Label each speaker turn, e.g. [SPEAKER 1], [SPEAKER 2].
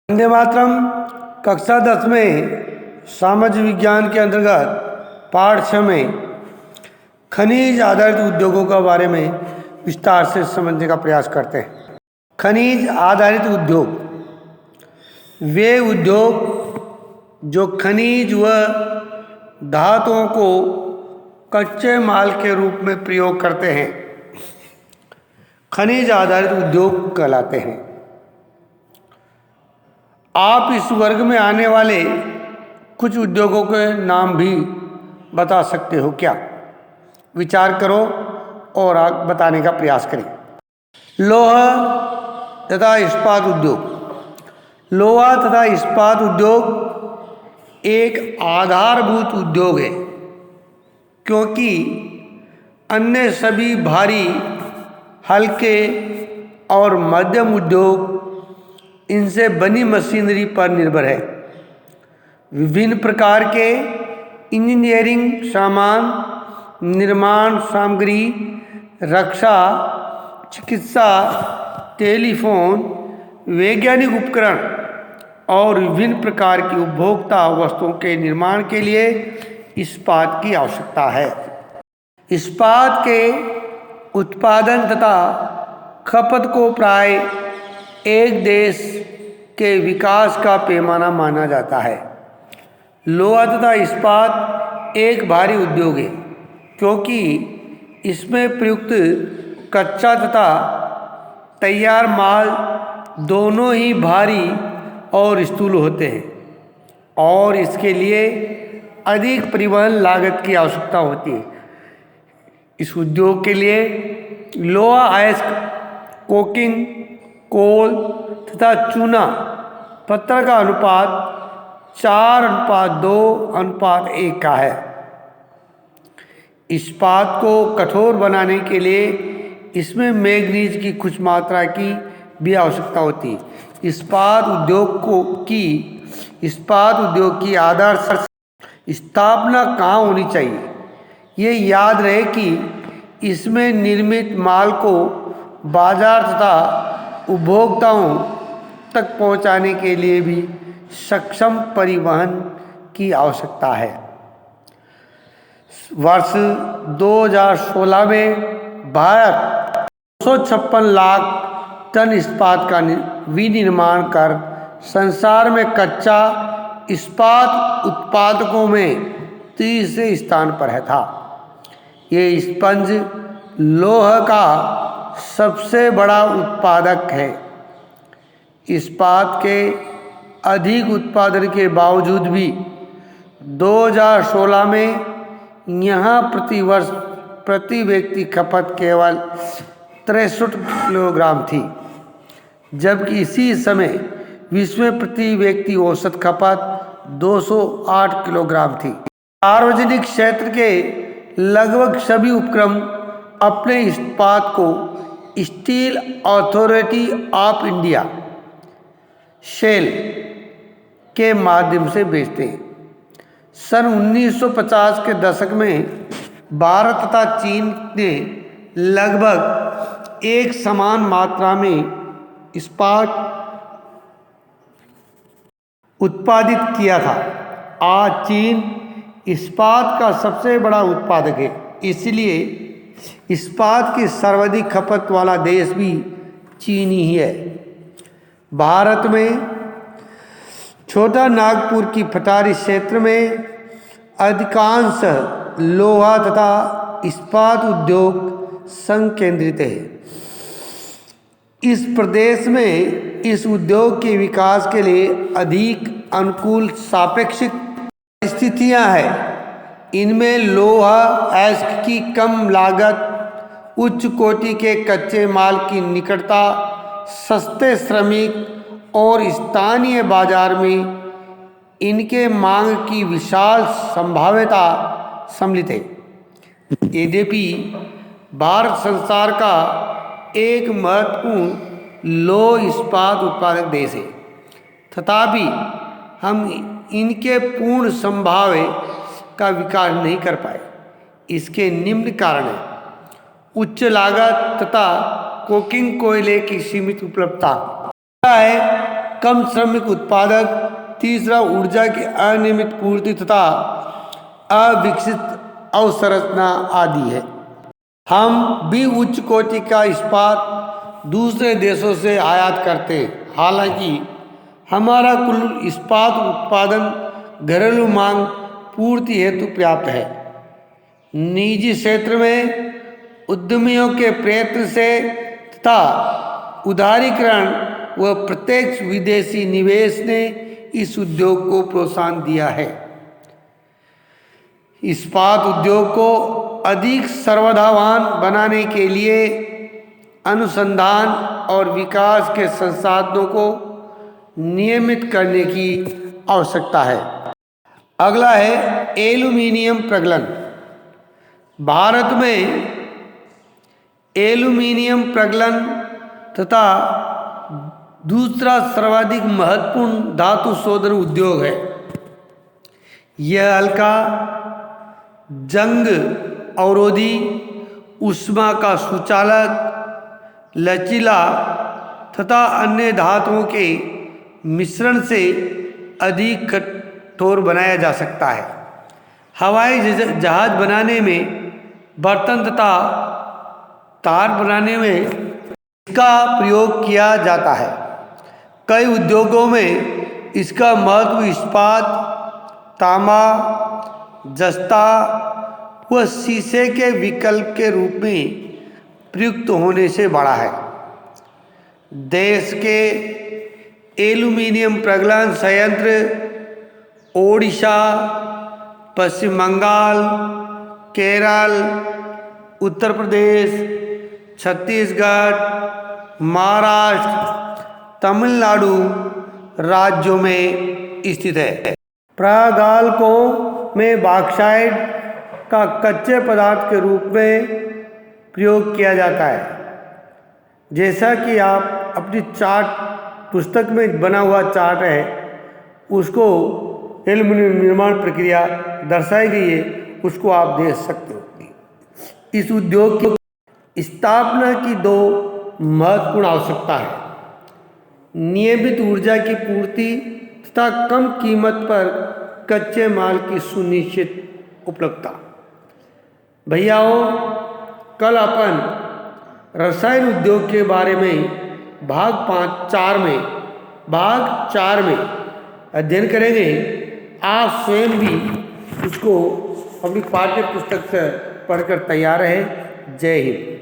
[SPEAKER 1] वंदे मातरम कक्षा 10 में सामाजिक विज्ञान के अंतर्गत पाठ 6 में खनिज आधारित उद्योगों के बारे में विस्तार से समझने का प्रयास करते हैं। खनिज आधारित उद्योग वे उद्योग जो खनिज व धातुओं को कच्चे माल के रूप में प्रयोग करते हैं खनिज आधारित उद्योग कहलाते हैं। आप इस वर्ग में आने वाले कुछ उद्योगों के नाम भी बता सकते हो क्या? विचार करो और बताने का प्रयास करें। लोहा तथा इस्पात उद्योग। लोहा तथा इस्पात उद्योग एक आधारभूत उद्योग है, क्योंकि अन्य सभी भारी, हल्के और मध्यम उद्योग इनसे बनी मशीनरी पर निर्भर है। विभिन्न प्रकार के इंजीनियरिंग सामान, निर्माण सामग्री, रक्षा, चिकित्सा, टेलीफोन, वैज्ञानिक उपकरण और विभिन्न प्रकार की उपभोक्ता वस्तुओं के निर्माण के लिए इस्पात की आवश्यकता है। इस्पात के उत्पादन तथा खपत को प्राय एक देश के विकास का पैमाना माना जाता है। लोहा तथा इस्पात एक भारी उद्योग है, क्योंकि इसमें प्रयुक्त कच्चा तथा तैयार माल दोनों ही भारी और स्थूल होते हैं और इसके लिए अधिक परिवहन लागत की आवश्यकता होती है। इस उद्योग के लिए लोहा अयस्क, कोकिंग कोल तथा चूना पत्थर का अनुपात 4:2:1 का है। इस्पात को कठोर बनाने के लिए इसमें मैग्नीज की कुछ मात्रा की भी आवश्यकता होती है। इस्पात उद्योग की आधार स्थापना कहाँ होनी चाहिए? ये याद रहे कि इसमें निर्मित माल को बाजार तथा उपभोक्ताओं तक पहुंचाने के लिए भी सक्षम परिवहन की आवश्यकता है। वर्ष 2016 में भारत 256 लाख टन इस्पात का विनिर्माण कर संसार में कच्चा इस्पात उत्पादकों में तीसरे स्थान पर था। ये स्पंज लोहा का सबसे बड़ा उत्पादक है। इस्पात के अधिक उत्पादन के बावजूद भी 2016 में यहाँ प्रतिवर्ष प्रति व्यक्ति खपत केवल 63 किलोग्राम थी, जबकि इसी समय विश्व में प्रति व्यक्ति औसत खपत 208 किलोग्राम थी। सार्वजनिक क्षेत्र के लगभग सभी उपक्रम अपने इस्पात को स्टील अथॉरिटी ऑफ इंडिया शेल के माध्यम से बेचते हैं। सन 1950 के दशक में भारत तथा चीन ने लगभग एक समान मात्रा में इस्पात उत्पादित किया था। आज चीन इस्पात का सबसे बड़ा उत्पादक है, इसलिए इस्पात की सर्वाधिक खपत वाला देश भी चीन ही है। भारत में छोटा नागपुर की पठारी क्षेत्र में अधिकांश लोहा तथा इस्पात उद्योग संकेंद्रित है। इस प्रदेश में इस उद्योग के विकास के लिए अधिक अनुकूल सापेक्षिक परिस्थितियां हैं। इनमें लोहा अयस्क की कम लागत, उच्च कोटि के कच्चे माल की निकटता, सस्ते श्रमिक और स्थानीय बाजार में इनके मांग की विशाल संभाव्यता सम्मिलित है। यद्यपि भारत संसार का एक महत्वपूर्ण लोह इस्पात उत्पादक देश है, तथापि हम इनके पूर्ण संभाव्य का विकास नहीं कर पाए। इसके निम्न कारण हैं: उच्च लागत तथा कोकिंग कोयले की सीमित उपलब्धता है, कम श्रमिक उत्पादक, तीसरा ऊर्जा की अनियमित पूर्ति तथा अविकसित अवसंरचना आदि है। हम भी उच्च कोटि का इस्पात दूसरे देशों से आयात करते हैं। हालांकि हमारा कुल इस्पात उत्पादन घरेलू मांग पूर्ति हेतु पर्याप्त है। निजी क्षेत्र में उद्यमियों के प्रयत्न से तथा उदारीकरण व प्रत्यक्ष विदेशी निवेश ने इस उद्योग को प्रोत्साहन दिया है। इस्पात उद्योग को अधिक सर्वाधावान बनाने के लिए अनुसंधान और विकास के संसाधनों को नियमित करने की आवश्यकता है। अगला है एल्यूमीनियम प्रगलन। भारत में एल्यूमीनियम प्रगलन तथा दूसरा सर्वाधिक महत्वपूर्ण धातु शोधन उद्योग है। यह हल्का, जंग अवरोधी, ऊष्मा का सुचालक, लचीला तथा अन्य धातुओं के मिश्रण से अधिक कठोर बनाया जा सकता है। हवाई जहाज बनाने में, बर्तन तथा तार बनाने में इसका प्रयोग किया जाता है। कई उद्योगों में इसका महत्व इस्पात, तांबा, जस्ता व शीशे के विकल्प के रूप में प्रयुक्त होने से बढ़ा है। देश के एल्यूमीनियम प्रगलन संयंत्र ओडिशा, पश्चिम बंगाल, केरल, उत्तर प्रदेश, छत्तीसगढ़, महाराष्ट्र, तमिलनाडु राज्यों में स्थित है। प्रागालकों में बॉक्साइट का कच्चे पदार्थ के रूप में प्रयोग किया जाता है। जैसा कि आप अपनी चार्ट पुस्तक में बना हुआ चार्ट है, उसको एल्यूमीनियम निर्माण प्रक्रिया दर्शाई गई है, उसको आप देख सकते हो। इस उद्योग की स्थापना की दो महत्वपूर्ण आवश्यकता है: नियमित ऊर्जा की पूर्ति तथा कम कीमत पर कच्चे माल की सुनिश्चित उपलब्धता। भैयाओं, कल अपन रसायन उद्योग के बारे में भाग 4 में अध्ययन करेंगे। आप स्वयं भी उसको अपनी पाठ्य पुस्तक से पढ़कर तैयार रहे। जय हिंद।